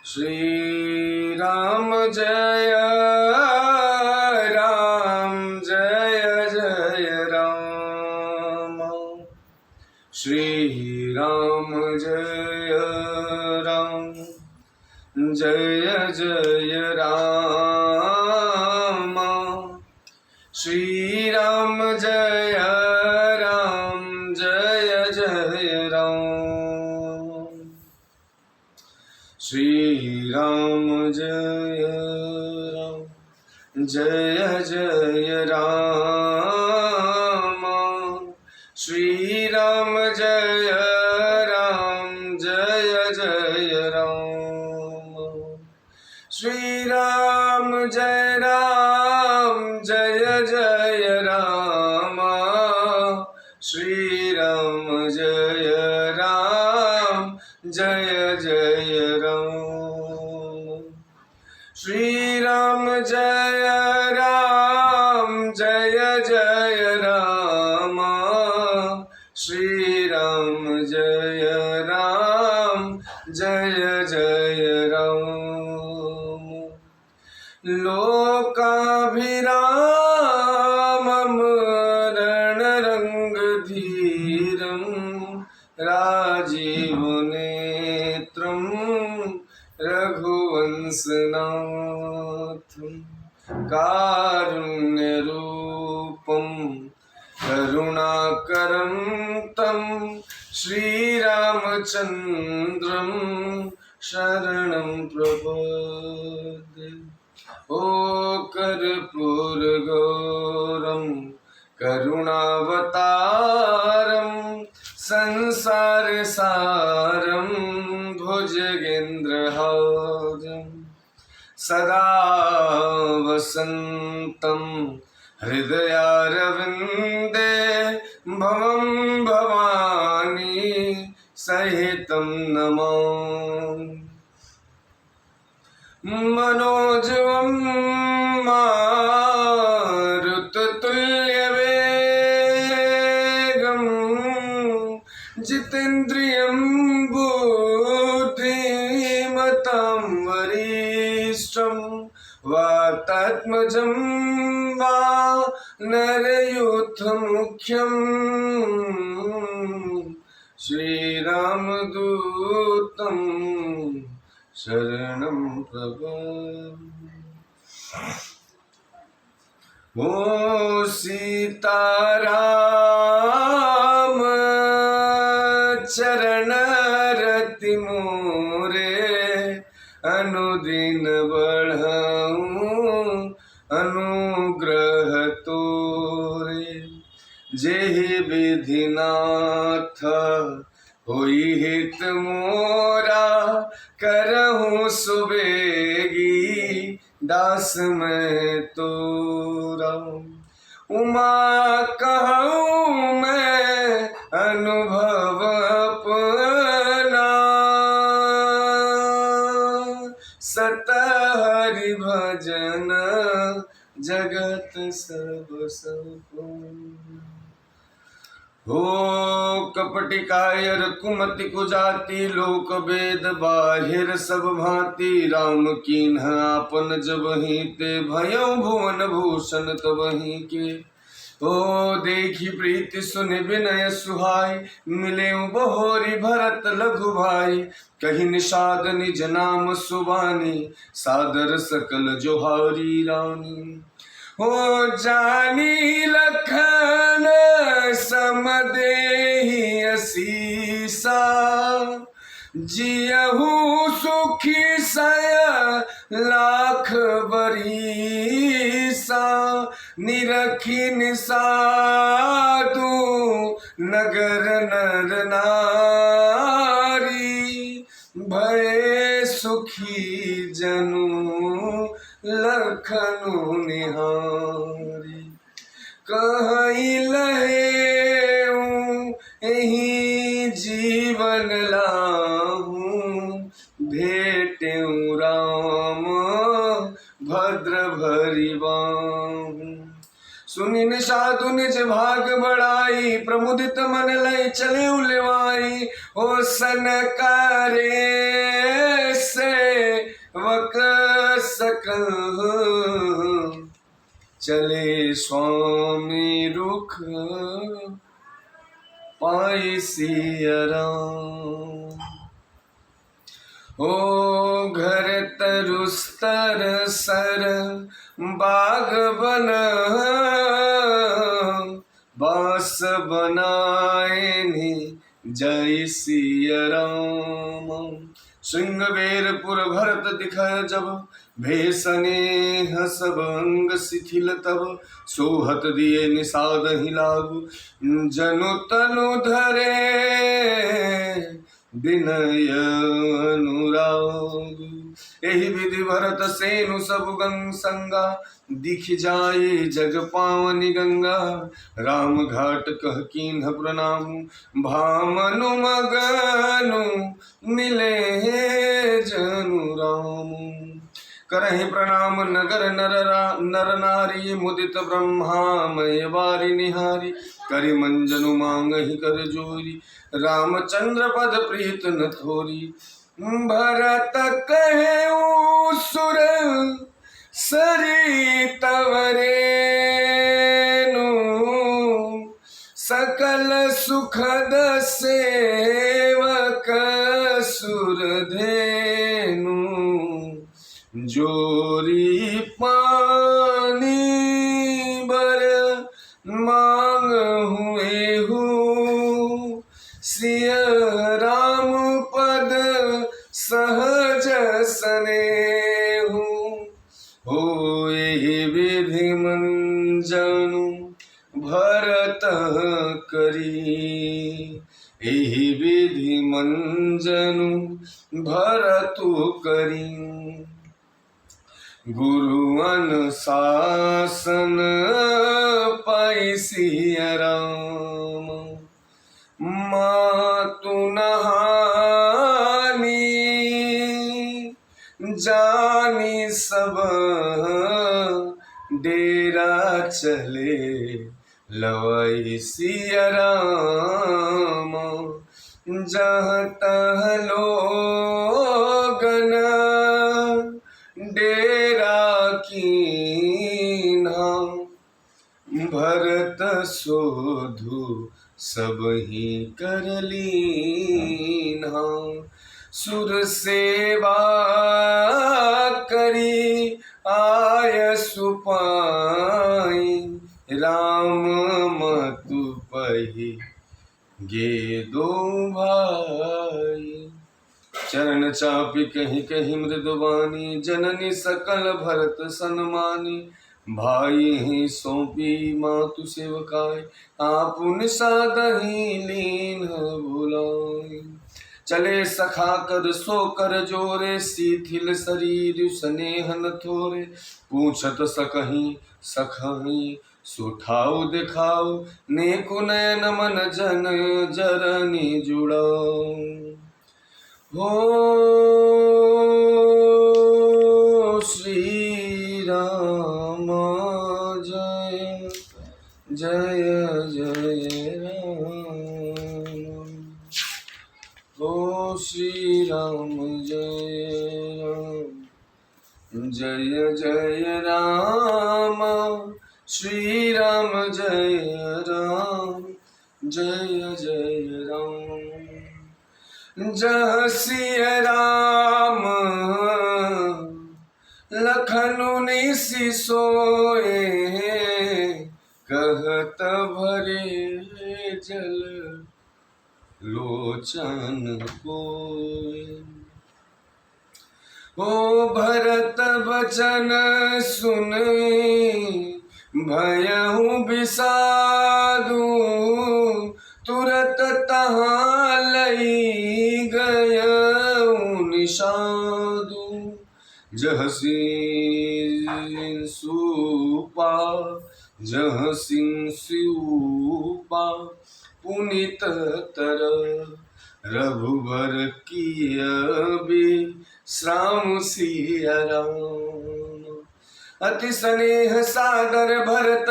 श्री राम जय राम जय जय राम। श्री राम जय राम जय जय राम। श्री राम जय राम जय जय राम। श्री राम जय राम जय जय राम। श्री राम जय राम जय जय राम। श्री राम जय राम जय जय राम। श्री राम जय राम जय जय राम। श्री राम जय राम जय जय राम। श्री राम जय राम जय जय राम। लोकाभिरामं रणरङ्गधीरं राजीवनेत्रं रघुवंशनाथं कारुण्यरूपं करुणाकरं तं श्रीरामचन्द्रं शरणं प्रपद्ये। ओ कर्पूरगौरं करुणावतारं संसारसारं भुजगेन्द्रहारं सदा वसन्तं हृदयारविन्दे भवं भवानी सहितं नमामि। मनोजवं मारुततुल्यवेगं जितेन्द्रियं बुद्धिमतां वरिष्ठं वातात्मजं वानरयूथमुख्यं श्रीरामदूतं शरणं प्रपद्ये। ओ सीताराम चरण रति मोरे अनुदिन बढ़ाऊं अनुग्रह तोरे। जेहि विधिनाथ होई हित मोरा करहूँ सुबेगी दास मैं तोरा। उमा कहूँ मैं अनुभव अपना सतहरि भजन जगत सब संपूर्ण। हो कपटि कायर कुमति कुजाति लोक वेद बाहिर सब भांति। राम कीन्ह आपन जबहि ते भयो भुवन भूषण तबहि के। ओ देखी प्रीति सुनि विनय सुहाई मिले बहोरी भरत लघु भाई। कही निषाद निज नाम सुबानी सादर सकल जोहारी रानी। हो जानी लखन समदेहि असीसा जियहु सुखी सय लाख बरीसा। निरखी निसादु नगर नर नारी भय सुखी जनु लखनु निहारी। कहीं लहेऊं एहि जीवन लाहूं भेटेऊं राम भद्र भरि बाहूं। सुनि निषादु निज भाग बढ़ाई प्रमुदित मन लय चले उलवाई। ओ सन करे से सकल चले स्वामी रुख पाई सिया राम। ओ घर तरुस्तर सर बाग बन बास बनाए ने जय सिया राम। श्रृंगबेरपुर भरत दिख जब भेषने सब अंग शिथिल तब सोहत दिए निषाद ही लागू जनु तनु धरे विनय अनुराग। एहि विधि भरत सेनु सब गंग संगा दिख जाए जग पावनी गंगा। राम घाट कह कीन्ह प्रणाम भामनु मगनु मिले जनु राम। करहि प्रणाम नगर नर नारी मुदित ब्रह्मामय बारी निहारी। करि मंजनु मांगहि कर जोरी रामचंद्र पद प्रीत न थोरी। भरत कहे सुर सरित वरेनु सकल सुखद सेवक सुरधेनु। जोरी पानी बर मांग हुए हूँ सिया राम पद सहज सनेहु। हो एहि विधि मंजनु भरत करी एहि विधि मंजनु भरतु करी। गुरु अनुशासन पाई सिया राम मातु नहानी जानी सब डेरा चले लवई सिया राम। जहाँ तह लोगन डेरा कीन्हा भरत शोधु सब ही कर लीन्हा। सुर सेवा करी आय सुपाई राम मतु पही गे दो भाई। चरण चापि कहीं कहीं मृदुबानी जननी सकल भरत सन्मानी। भाई ही सौंपी मातु सेवकाय आपुन सादही लीन भुलाई। चले सखा कर सो कर जोरे शिथिल शरीर स्नेह न थोरे। पूछत सकहीं सखहीं सुठाऊ दिखाऊ नेकु नयन मन जन जरनी जुड़ाऊ। हो श्री राम जय जय जय राम। हो श्री राम जय राम जय जय राम। श्री राम जय राम जय जय राम। जय सिया राम लखनु निसि सोए कहत भरे जल लोचन कोय। ओ भरत बचन सुन भयहु बिसादु तुरत तहाँ लई गयउ निषादु। जह सिंह सूपा जह सिंह सूपा पुनित तर रघुबर किय विश्राम सिया राम। अति स्नेह सादर भरत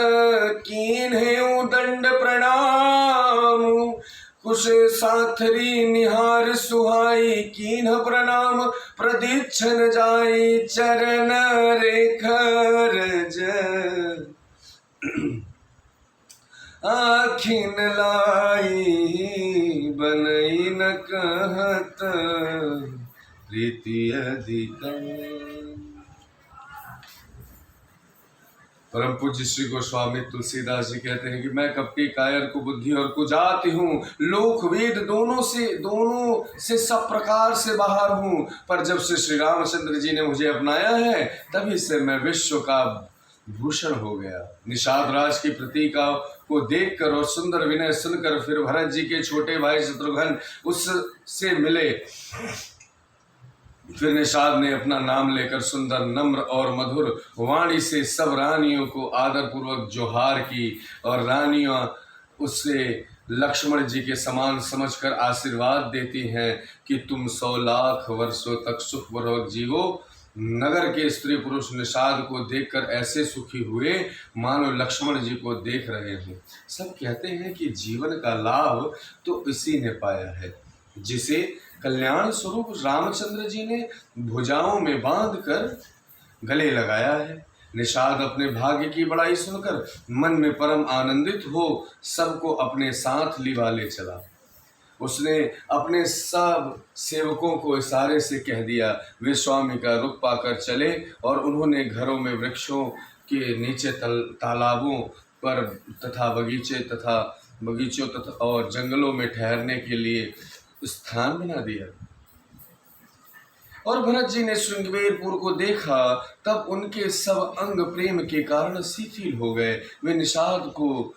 कीन्हे दंड प्रणाम। कुशे साथरी निहार सुहाई, कीन्ह प्रणाम प्रदीक्षण जाई, चरण रेख रज आखिन लाई, बनई न कहत प्रीति अधिक। परम पूज्य श्री गोस्वामी तुलसीदास जी कहते हैं कि मैं कपटी कायर कुबुद्धि और कुजाति हूँ, लोक वेद दोनों से सब प्रकार से बाहर हूँ, पर जब से श्री रामचंद्र जी ने मुझे अपनाया है तभी से मैं विश्व का भूषण हो गया। निषाद राज की प्रतीका को देखकर और सुंदर विनय सुनकर फिर भरत जी के छोटे भाई शत्रुघ्न उससे मिले। फिर निषाद ने अपना नाम लेकर सुंदर नम्र और मधुर वाणी से सब रानियों को आदर पूर्वक जोहार की, और रानियां उससे लक्ष्मण जी के समान समझकर आशीर्वाद देती हैं कि तुम 100 लाख वर्षों तक सुखपूर्वक जीवो। नगर के स्त्री पुरुष निषाद को देखकर ऐसे सुखी हुए मानो लक्ष्मण जी को देख रहे हों। सब कहते हैं कि जीवन का लाभ तो इसी ने पाया है जिसे कल्याण स्वरूप रामचंद्र जी ने भुजाओं में बांधकर गले लगाया है। निषाद अपने भाग्य की बड़ाई सुनकर मन में परम आनंदित हो सबको अपने साथ लिवा ले चला। उसने अपने सब सेवकों को इशारे से कह दिया, वे स्वामी का रुख पाकर चले और उन्होंने घरों में वृक्षों के नीचे तालाबों पर तथा बगीचों तथा और जंगलों में ठहरने के लिए स्थान बना दिया। और भरत जी ने श्रृंगवेरपुर को देखा तब उनके सब अंग प्रेम के कारण शिथिल हो गए। वे निषाद को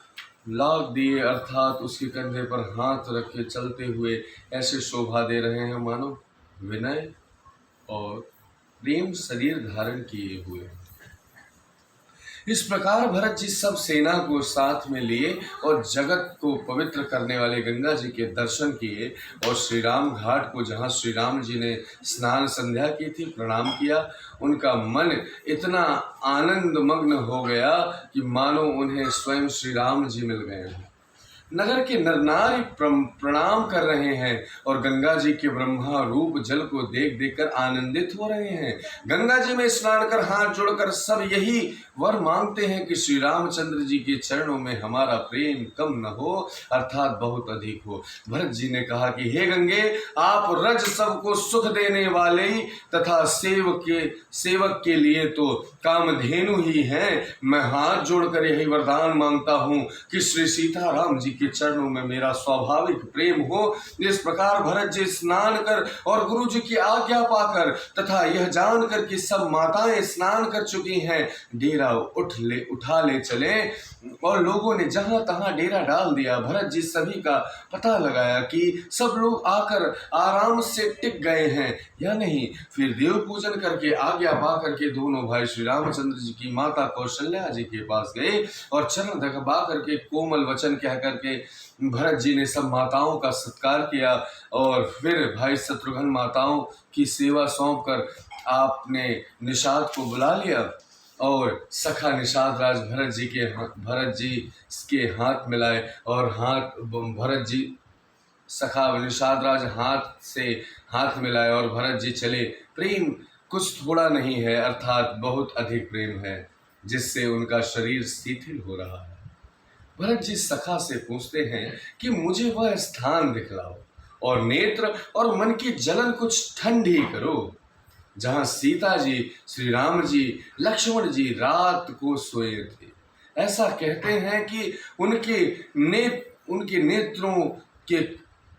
लाग दिए, अर्थात उसके कंधे पर हाथ रखे चलते हुए ऐसे शोभा दे रहे हैं मानो विनय और प्रेम शरीर धारण किए हुए। इस प्रकार भरत जी सब सेना को साथ में लिए और जगत को पवित्र करने वाले गंगा जी के दर्शन किए, और श्री राम घाट को जहाँ श्री राम जी ने स्नान संध्या की थी प्रणाम किया। उनका मन इतना आनंद मग्न हो गया कि मानो उन्हें स्वयं श्री राम जी मिल गए हैं। नगर के नर नारी प्रणाम कर रहे हैं और गंगा जी के ब्रह्मा रूप जल को देख देखकर आनंदित हो रहे हैं। गंगा जी में स्नान कर हाथ जोड़कर सब यही वर मांगते हैं कि श्री रामचंद्र जी के चरणों में हमारा प्रेम कम न हो, अर्थात बहुत अधिक हो। भरत जी ने कहा कि हे गंगे, आप रज सबको सुख देने वाले तथा सेवक के लिए तो कामधेनु ही हैं। मैं हाथ जोड़कर यही वरदान मांगता हूँ कि श्री सीताराम जी के चरणों में मेरा स्वाभाविक प्रेम हो। इस प्रकार भरत जी स्नान कर और गुरु जी की आज्ञा पाकर तथा यह जानकर कि सब माताएं स्नान कर चुकी हैं, डेरा उठा ले चले और लोगों ने जहां तहां डेरा डाल दिया। भरत जी सभी का पता लगाया कि सब लोग आकर आराम से टिक गए हैं या नहीं। फिर देव पूजन करके आज्ञा पा करके दोनों भाई श्री रामचंद्र जी की माता कौशल्या जी के पास गए और चरण दबा करके कोमल वचन कह करके भरत जी ने सब माताओं का सत्कार किया। और फिर भाई शत्रुघ्न माताओं की सेवा सौंप कर आपने निषाद को बुला लिया और सखा निषाद राज भरत जी के हाथ मिलाए और भरत जी सखा निषाद राज हाथ मिलाए और भरत जी चले। प्रेम कुछ थोड़ा नहीं है, अर्थात बहुत अधिक प्रेम है जिससे उनका शरीर शिथिल हो रहा है। भरत जी सखा से पूछते हैं कि मुझे वह स्थान दिखलाओ और नेत्र और मन की जलन कुछ ठंडी करो जहाँ सीता जी, श्री राम जी, लक्ष्मण जी रात को सोए थे। ऐसा कहते हैं कि उनके नेत्रों के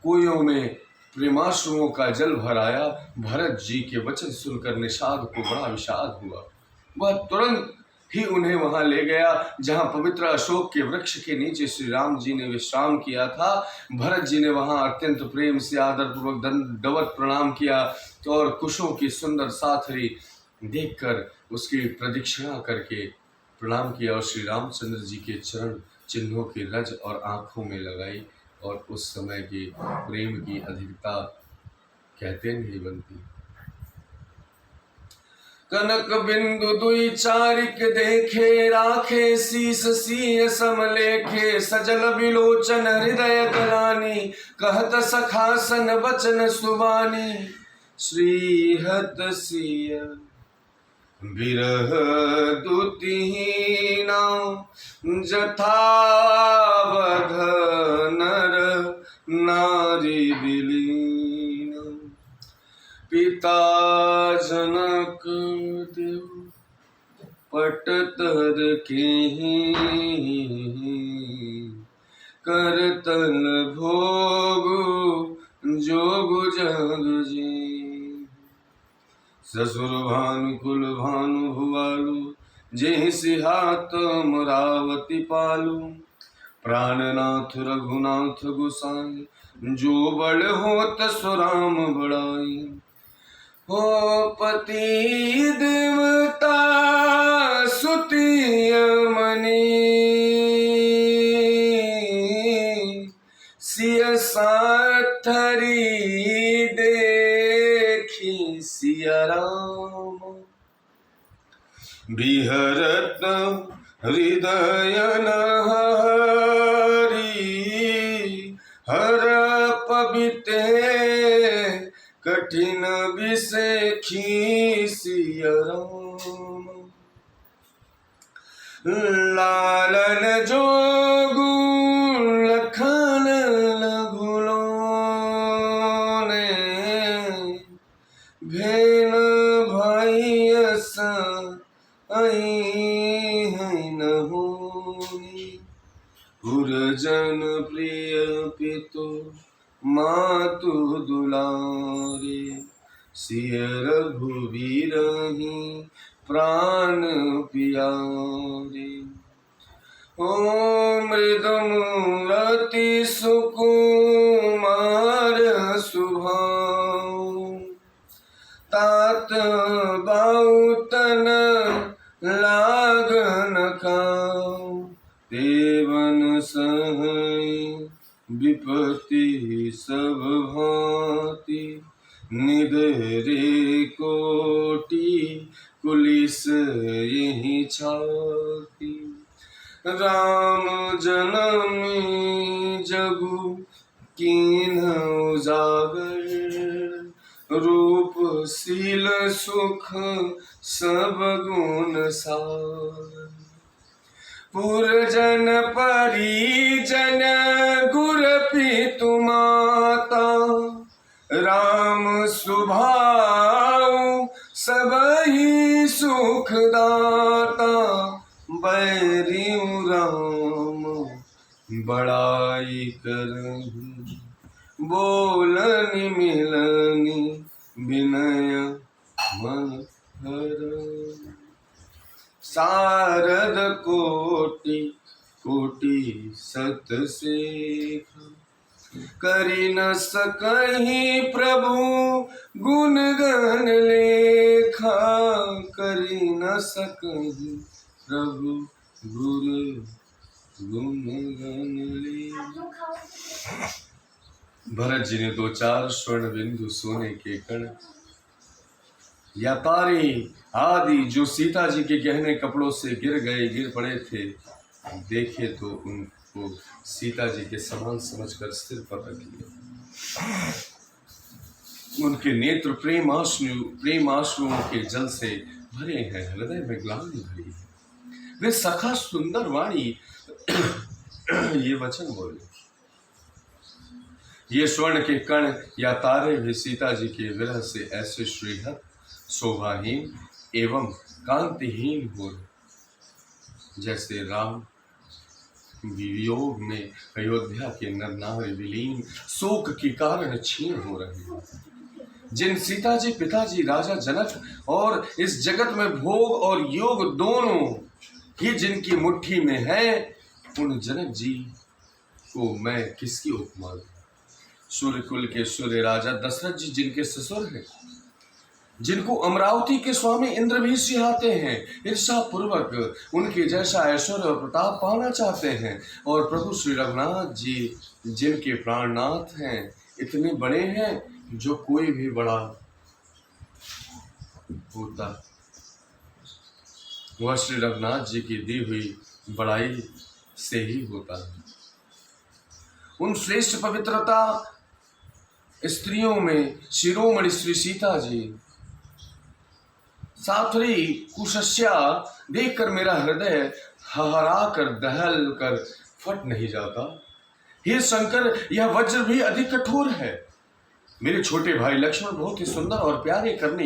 कोयों में प्रेमाश्रुओं का जल भर आया। भरत जी के वचन सुनकर निषाद को बड़ा विषाद हुआ। वह तुरंत ही उन्हें वहां ले गया जहां पवित्र अशोक के वृक्ष के नीचे श्री राम जी ने विश्राम किया था। भरत जी ने वहां अत्यंत प्रेम से आदरपूर्वक दंडवत प्रणाम किया और कुशों की सुंदर साथरी देखकर उसकी प्रदक्षिणा करके प्रणाम किया और श्री रामचंद्र जी के चरण चिन्हों की रज और आंखों में लगाई। और उस समय की प्रेम की अधिकता कहते नहीं बनती। कनक बिंदु दुई चारिक देखे, राखे शीस सिंह समलेखे, सजल बिलोचन हृदय कलानी, कहत सखासन वचन सुबानी। श्रीहत सिय विरह दुतिहीना, जथा बध नर नारी विलीन। पिता जनक देव पटतर केहि, करतल भोग जोग जग जी। ससुर भानु कुल भानु भुआलु, जेहि सिहात अमरावती पालू। प्राणनाथ रघुनाथ गोसाई, जो बड़ होत सो राम बड़ाई। हो पति देवता सुतिय मनी, सिय साथरी देखी सिया राम। बिहरत हृदय हरि, हर पबिते कठिन विषेखी सिया राम। लालन जोगु लखन लगुलो ने, भेन भाई असा न होनी। पुरजन प्रिय पितु मातु दुलारे, सिय रघुवीरहि प्राण प्यारे। ओ मृदमुरति सुकुमार सुभाऊ, तात बाउतन लागन खाऊ। देवन सहै विपत्ति सब भांति, निधरे कोटि कुलिस यही छाती। राम जनमी जगु कीन्ह उजागर, रूप शील सुख सब गुण सार। पुरजन परिजन गुर पितु माता, राम सुभाऊ सबहि सुखदाता। बैरियु राम बड़ाई करहि, बोलनि मिलनि विनय मन हरहि। सारद कोटि कोटि सत सेख, करि न सकहि प्रभु गुण गण लेखा। करि न सकहि प्रभु गुर गुण गण लेखा। भरत जी ने दो चार स्वर्ण बिंदु सोने के कण या तारे आदि जो सीता जी के गहने कपड़ों से गिर पड़े थे, देखे तो उनको सीता जी के समान समझकर सिर पर रख लिया। उनके नेत्र प्रेम आंसुओं के जल से भरे हैं, हृदय में ग्लानि भरी है। वे सखा सुंदर वाणी ये वचन बोले। ये स्वर्ण के कण या तारे भी सीता जी के विरह से ऐसे श्रीहत शोभाहीन एवं कांतिहीन हो रहे, जैसे राम वियोग में अयोध्या के नर नारी विलीन शोक के कारण क्षीण हो रहे हैं। जिन सीता जी, पिताजी, राजा जनक और इस जगत में भोग और योग दोनों ही जिनकी मुट्ठी में है, उन जनक जी को मैं किसकी उपमा दूं? सूर्य कुल के सूर्य राजा दशरथ जी जिनके ससुर हैं, जिनको अमरावती के स्वामी इंद्र भी सिहाते हैं, ईर्षा पूर्वक उनके जैसा ऐश्वर्य और प्रताप पाना चाहते हैं। और प्रभु श्री रघुनाथ जी जिनके प्राणनाथ हैं, इतने बड़े हैं जो कोई भी बड़ा होता वह श्री रघुनाथ जी की दी हुई बड़ाई से ही होता है। उन श्रेष्ठ पवित्रता स्त्रियों में शिरोमणि श्री सीता जी, साथरी कुशस्या देखकर मेरा हृदय हहरा कर दहल कर फट नहीं जाता। हे शंकर, यह वज्र भी अधिक कठोर है। मेरे छोटे भाई लक्ष्मण बहुत ही सुंदर और प्यार करने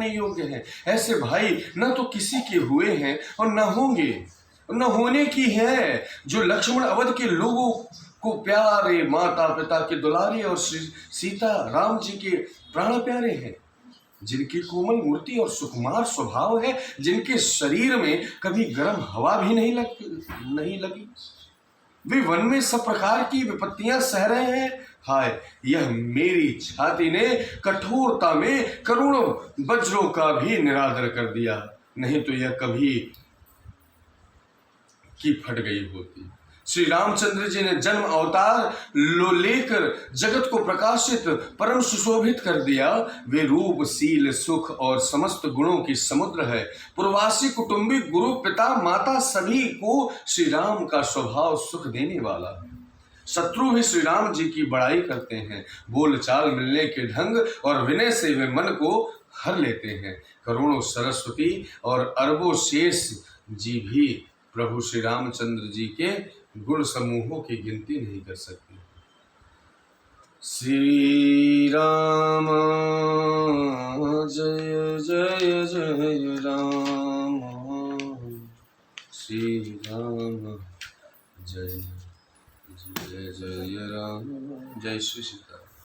योग्य हैं। ऐसे भाई न तो किसी के हुए हैं और न होंगे, न होने की है, जो लक्ष्मण अवध के लोगों को प्यारे, माता पिता के दुलारे और श्री सीता राम जी के प्राण प्यारे हैं, जिनकी कोमल मूर्ति और सुकुमार स्वभाव है, जिनके शरीर में कभी गर्म हवा भी नहीं लगी। वे वन में सब प्रकार की विपत्तियां सह रहे हैं। हाय, यह मेरी छाती ने कठोरता में करोड़ों वज्रों का भी निरादर कर दिया, नहीं तो यह कभी की फट गई होती। श्री रामचंद्र जी ने जन्म अवतार लेकर जगत को प्रकाशित परम सुशोभित कर दिया। वे रूप, शील, सुख और समस्त गुणों की समुद्र है। पूर्वासी, कुटुंबिक, गुरु, पिता, माता सभी को श्री राम का स्वभाव सुख देने वाला है। शत्रु भी श्री राम जी की बड़ाई करते हैं। बोल चाल, मिलने के ढंग और विनय से वे मन को हर लेते हैं। करोड़ों सरस्वती और अरबों शेष जी भी प्रभु श्री रामचंद्र जी के गुण समूहों की गिनती नहीं कर सकते। श्री राम जय जय जय राम, श्री राम जय जय जय राम। जय श्री सीता।